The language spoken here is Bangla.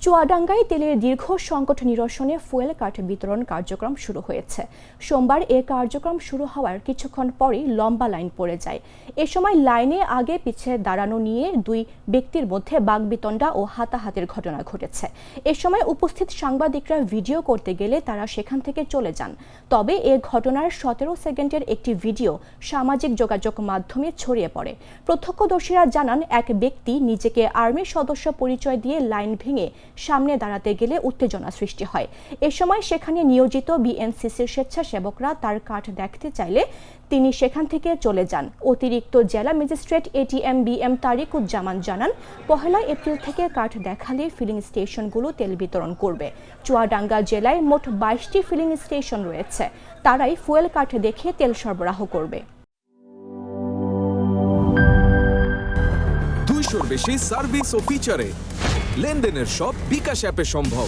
চুয়াডাঙ্গায় তেলের দীর্ঘ সংকট নিরসনে ফুয়েল কার্ড বিতরণ কার্যক্রম শুরু হয়েছে। সোমবার এ কার্যক্রম শুরু হওয়ার কিছুক্ষণ পরই লম্বা লাইন পড়ে যায়। এ সময় লাইনে আগে পিছে দাঁড়ানো নিয়ে দুই ব্যক্তির মধ্যে বাকবিতণ্ডা ও হাতাহাতির ঘটনা ঘটেছে। এ সময় উপস্থিত সাংবাদিকরা ভিডিও করতে গেলে তারা সেখান থেকে চলে যান। তবে এ ঘটনার 17 সেকেন্ডের একটি ভিডিও সামাজিক যোগাযোগ মাধ্যমে ছড়িয়ে পড়ে। প্রত্যক্ষদর্শীরা জানান, এক ব্যক্তি নিজেকে আর্মির সদস্য পরিচয় দিয়ে লাইন ভেঙে সামনে দাঁড়াতে গেলে উত্তেজনা সৃষ্টি হয়। এ সময় সেখানে নিয়োজিত বিএনসিসির স্বেচ্ছাসেবকরা তার কার্ড দেখতে চাইলে তিনি সেখান থেকে চলে যান। অতিরিক্ত জেলা ম্যাজিস্ট্রেট এটিএম বিএম তারিকুজ্জামান জানান, 1 এপ্রিল থেকে কার্ড দেখালে ফিলিং স্টেশনগুলো তেল বিতরণ করবে। চুয়াডাঙ্গা জেলায় মোট 22টি ফিলিং স্টেশন রয়েছে। তারাই ফুয়েল কার্ড দেখে তেল সরবরাহ করবে। 200-র বেশি সার্ভিস ও ফিচারে লেনদেনের সব বিকাশ অ্যাপে সম্ভব।